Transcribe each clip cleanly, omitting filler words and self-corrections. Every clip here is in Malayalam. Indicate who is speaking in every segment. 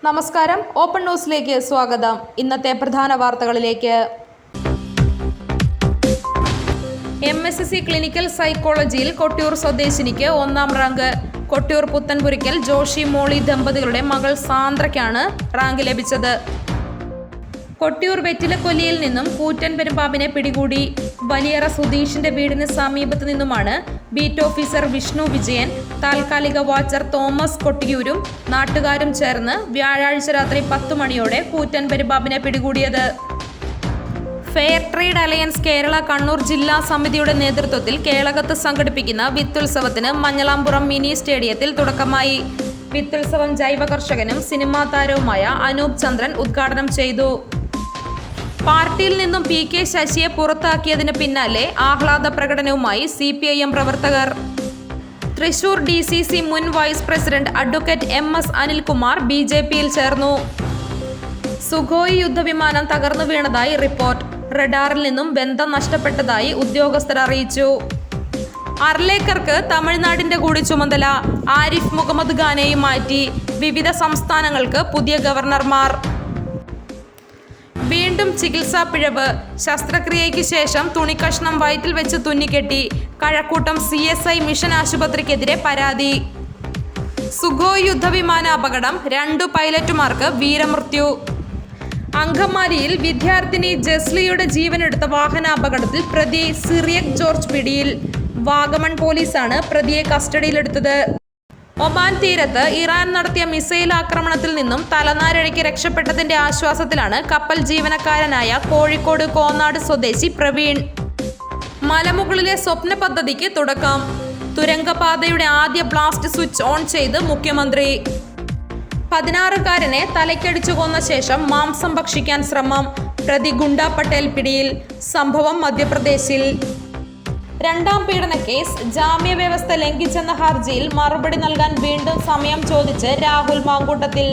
Speaker 1: നമസ്കാരം, ഓപ്പൺ ന്യൂസിലേക്ക് സ്വാഗതം. ഇന്നത്തെ പ്രധാന വാർത്തകളിലേക്ക്. MSc ക്ലിനിക്കൽ സൈക്കോളജിയിൽ കൊട്ടിയൂർ സ്വദേശിനിക്ക് 1ാം റാങ്ക്. കൊട്ടിയൂർ പുത്തൻപുരയ്ക്കൽ ജോഷി മോളി ദമ്പതികളുടെ മകൾ സാന്ദ്രയ്ക്കാണ് റാങ്ക് ലഭിച്ചത്. കൊട്ടിയൂർ വെറ്റിലക്കൊല്ലിയിൽ നിന്നും കൂറ്റൻ പെരുമ്പാമ്പിനെ പിടികൂടി. വലിയറ സുധീഷിന്റെ വീടിന് സമീപത്തു നിന്നുമാണ് ബീറ്റ് ഓഫീസർ വിഷ്ണു വിജയൻ, താൽക്കാലിക വാച്ചർ തോമസ് കൊട്ടിയൂരും നാട്ടുകാരും ചേർന്ന് വ്യാഴാഴ്ച രാത്രി 10 മണിയോടെ കൂറ്റൻ പെരുമ്പാമ്പിനെ പിടികൂടിയത്. Fair trade alliance Kerala Kannur ജില്ലാ സമിതിയുടെ നേതൃത്വത്തിൽ കേളകത്ത് സംഘടിപ്പിക്കുന്ന വിത്തുത്സവത്തിന് മഞ്ഞളാംപുറം മിനി സ്റ്റേഡിയത്തിൽ തുടക്കമായി. വിത്തുത്സവം ജൈവ കർഷകനും സിനിമാ താരവുമായ അനൂപ് ചന്ദ്രൻ ഉദ്ഘാടനം ചെയ്തു. പാർട്ടിയിൽ നിന്നും PK ശശിയെ പുറത്താക്കിയതിന് പിന്നാലെ ആഹ്ലാദ പ്രകടനവുമായി CPIM പ്രവർത്തകർ. തൃശൂർ DCC മുൻ vice president advocate MS Anilkumar BJPയിൽ ചേർന്നു. സുഖോയ് യുദ്ധവിമാനം തകർന്നു വീണതായി റിപ്പോർട്ട്. റഡാറിൽ നിന്നും ബന്ധം നഷ്ടപ്പെട്ടതായി ഉദ്യോഗസ്ഥർ അറിയിച്ചു. അർലേക്കർക്ക് തമിഴ്നാടിന്റെ കൂടി ചുമതല. ആരിഫ് മുഹമ്മദ് ഖാനെയും മാറ്റി. വിവിധ സംസ്ഥാനങ്ങൾക്ക് പുതിയ ഗവർണർമാർ. വീണ്ടും ചികിത്സാ പിഴവ്. ശസ്ത്രക്രിയയ്ക്ക് ശേഷം തുണിക്കഷ്ണം വയറ്റിൽ വെച്ച് തുന്നിക്കെട്ടി. കഴക്കൂട്ടം CSI മിഷൻ ആശുപത്രിക്കെതിരെ പരാതി. സുഖോയ് യുദ്ധവിമാന അപകടം, 2 പൈലറ്റുമാർക്ക് വീരമൃത്യു. അങ്കമാലിയിൽ വിദ്യാർത്ഥിനി ജസ്ലിയുടെ ജീവനെടുത്ത വാഹനാപകടത്തിൽ പ്രതി സിറിയക് ജോർജ് പിടിയിൽ. വാഗമൺ പോലീസാണ് പ്രതിയെ കസ്റ്റഡിയിലെടുത്തത്. ഒമാൻ തീരത്ത് ഇറാൻ നടത്തിയ മിസൈൽ ആക്രമണത്തിൽ നിന്നും തലനാരിഴയ്ക്ക് രക്ഷപ്പെട്ടതിന്റെ ആശ്വാസത്തിലാണ് കപ്പൽ ജീവനക്കാരനായ കോഴിക്കോട് കോന്നാട് സ്വദേശി പ്രവീൺ. മലമുകളിലെ സ്വപ്ന പദ്ധതിക്ക് തുടക്കം. തുരങ്കപാതയുടെ ആദ്യ ബ്ലാസ്റ്റ് സ്വിച്ച് ഓൺ ചെയ്ത് മുഖ്യമന്ത്രി. 16-കാരനെ തലയ്ക്കടിച്ചു കൊന്ന ശേഷം മാംസം ഭക്ഷിക്കാൻ ശ്രമം. പ്രതി ഗുണ്ടാ പട്ടേൽ പിടിയിൽ. സംഭവം മധ്യപ്രദേശിൽ. 2ാം പീഡന കേസ്. ജാമ്യവ്യവസ്ഥ ലംഘിച്ചെന്ന ഹർജിയിൽ മറുപടി നൽകാൻ വീണ്ടും സമയം ചോദിച്ച് രാഹുൽ മാങ്കൂട്ടത്തിൽ.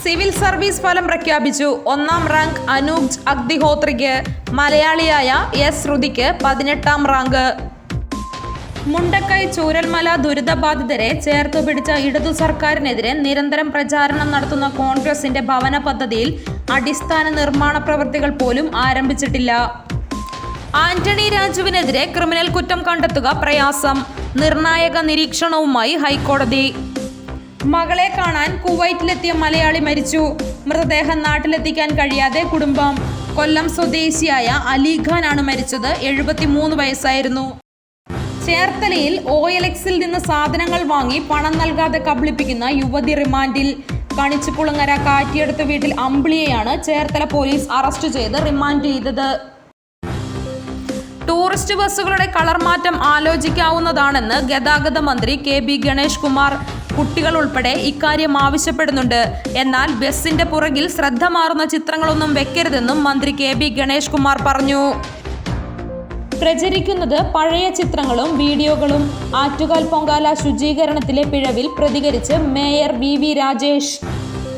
Speaker 1: സിവിൽ സർവീസ് ഫലം പ്രഖ്യാപിച്ചു. 1ാം റാങ്ക് അനൂപ് അഗ്നിഹോത്രിക്ക്. മലയാളിയായ S ശ്രുതിക്ക് 18ാം റാങ്ക്. മുണ്ടക്കൈ ചൂരൽമല ദുരിതബാധിതരെ ചേർത്തുപിടിച്ച ഇടതു സർക്കാരിനെതിരെ നിരന്തരം പ്രചാരണം നടത്തുന്ന കോൺഗ്രസിന്റെ ഭവന പദ്ധതിയിൽ അടിസ്ഥാന നിർമ്മാണ പ്രവൃത്തികൾ പോലും ആരംഭിച്ചിട്ടില്ല. ആന്റണി രാജുവിനെതിരെ ക്രിമിനൽ കുറ്റം കണ്ടെത്തുക പ്രയാസം. നിർണായക നിരീക്ഷണവുമായി ഹൈക്കോടതി. മകളെ കാണാൻ കുവൈറ്റിലെത്തിയ മലയാളി മരിച്ചു. മൃതദേഹം നാട്ടിലെത്തിക്കാൻ കഴിയാതെ കുടുംബം. കൊല്ലം സ്വദേശിയായ അലിഖാനാണ് മരിച്ചത്. 73 വയസ്സായിരുന്നു. ചേർത്തലയിൽ OLXൽ നിന്ന് സാധനങ്ങൾ വാങ്ങി പണം നൽകാതെ കബളിപ്പിക്കുന്ന യുവതി റിമാൻഡിൽ. കണിച്ചുകുളങ്ങര കാറ്റിയെടുത്ത വീട്ടിൽ അമ്പിളിയെയാണ് ചേർത്തല പോലീസ് അറസ്റ്റ് ചെയ്ത് റിമാൻഡ് ചെയ്തത്. ടൂറിസ്റ്റ് ബസ്സുകളുടെ കളർ മാറ്റം ആലോചിക്കാവുന്നതാണെന്ന് ഗതാഗത മന്ത്രി KB ഗണേഷ് കുമാർ. കുട്ടികൾ ഉൾപ്പെടെ ഇക്കാര്യം ആവശ്യപ്പെടുന്നുണ്ട്. എന്നാൽ ബസിന്റെ പുറകിൽ ശ്രദ്ധ മാറുന്ന ചിത്രങ്ങളൊന്നും വെക്കരുതെന്നും മന്ത്രി KB ഗണേഷ് കുമാർ പറഞ്ഞു. പ്രചരിക്കുന്നത് പഴയ ചിത്രങ്ങളും വീഡിയോകളും. ആറ്റുകാൽ പൊങ്കാല ശുചീകരണത്തിലെ പിഴവിൽ പ്രതികരിച്ച് മേയർ VV രാജേഷ്.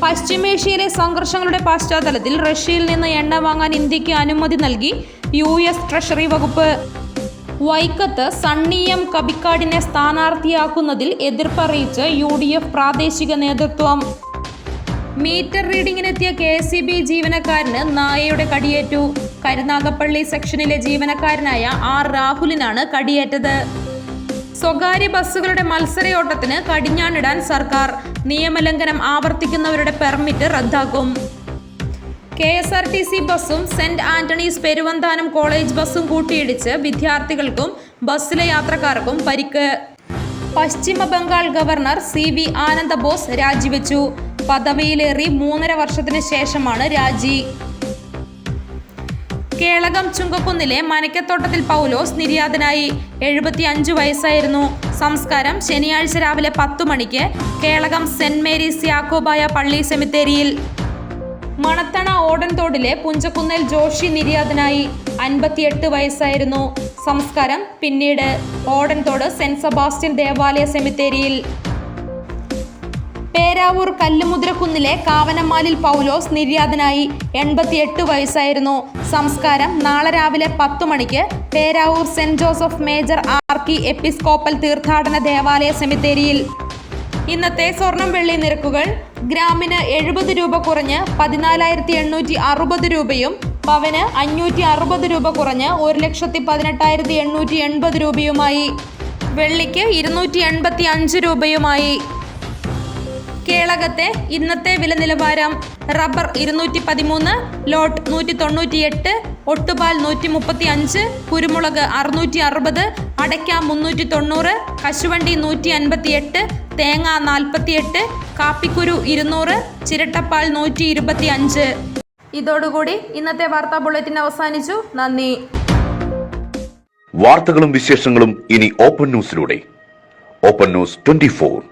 Speaker 1: പശ്ചിമേഷ്യയിലെ സംഘർഷങ്ങളുടെ പശ്ചാത്തലത്തിൽ റഷ്യയിൽ നിന്ന് എണ്ണ വാങ്ങാൻ ഇന്ത്യക്ക് അനുമതി നൽകി US ട്രഷറി വകുപ്പ്. വൈക്കത്ത് സണ്ണി M കബിക്കാടിനെ സ്ഥാനാർത്ഥിയാക്കുന്നതിൽ എതിർപ്പറിയിച്ച് UDF പ്രാദേശിക നേതൃത്വം. മീറ്റർ റീഡിങ്ങിനെത്തിയ KSEB ജീവനക്കാരന് നായയുടെ കടിയേറ്റു. കരുനാഗപ്പള്ളി സെക്ഷനിലെ ജീവനക്കാരനായ R രാഹുലിനാണ് കടിയേറ്റത്. സ്വകാര്യ ബസ്സുകളുടെ മത്സരയോട്ടത്തിന് കടിഞ്ഞാണിടാൻ സർക്കാർ. നിയമലംഘനം ആവർത്തിക്കുന്നവരുടെ പെർമിറ്റ് റദ്ദാക്കും. KSRTC ബസ്സും സെന്റ് ആന്റണീസ് പെരുവന്താനം കോളേജ് ബസ്സും കൂട്ടിയിടിച്ച് വിദ്യാർത്ഥികൾക്കും ബസ്സിലെ യാത്രക്കാർക്കും പരിക്ക്. പശ്ചിമ ബംഗാൾ ഗവർണർ CV ആനന്ദബോസ് രാജിവെച്ചു. പദവിയിലേറി 3.5 വർഷത്തിന് ശേഷമാണ് രാജി. കേളകം ചുങ്കക്കുന്നിലെ മനക്കത്തോട്ടത്തിൽ പൗലോസ് നിര്യാതനായി. 75 വയസ്സായിരുന്നു. സംസ്കാരം ശനിയാഴ്ച രാവിലെ 10 മണിക്ക് കേളകം സെന്റ് മേരീസ് യാക്കോബായ പള്ളി സെമിത്തേരിയിൽ. മണത്തണ ഓടൻതോടിലെ പുഞ്ചക്കുന്നേൽ ജോഷി നിര്യാതനായി. 58 വയസ്സായിരുന്നു. സംസ്കാരം പിന്നീട് ഓടൻതോട് സെന്റ് സെബാസ്റ്റ്യൻ ദേവാലയ സെമിത്തേരിയിൽ. പേരാവൂർ കല്ലുമുദ്രക്കുന്നിലെ കാവനമാലിൽ പൗലോസ് നിര്യാതനായി. 88 വയസ്സായിരുന്നു. സംസ്കാരം നാളെ രാവിലെ 10 മണിക്ക് Peravoor saint Joseph major archiepiscopal തീർത്ഥാടന ദേവാലയ സെമിത്തേരിയിൽ. ഇന്നത്തെ സ്വർണം വെള്ളി നിരക്കുകൾ: ഗ്രാമിന് 70 രൂപ കുറഞ്ഞ് 14,860 രൂപയും പവന് 560 രൂപ കുറഞ്ഞ് 1,18,880 രൂപയുമായി. വെള്ളിക്ക് 285 രൂപയുമായി. കേളകത്തെ ഇന്നത്തെ വില നിലവാരം: റബ്ബർ 213, ലോട്ട് 198, ഒട്ടുപാൽ 135, കുരുമുളക് 660, അടയ്ക്ക 390, കശുവണ്ടി 158, തേങ്ങ 48, കാപ്പിക്കുരു 200, ചിരട്ടപ്പാൽ 125. ഇതോടുകൂടി ഇന്നത്തെ വാർത്താ ബുള്ളറ്റിൻ അവസാനിച്ചു. നന്ദി.
Speaker 2: വാർത്തകളും വിശേഷങ്ങളും ഇനി ഓപ്പൺ ന്യൂസിലൂടെ. Open news 24.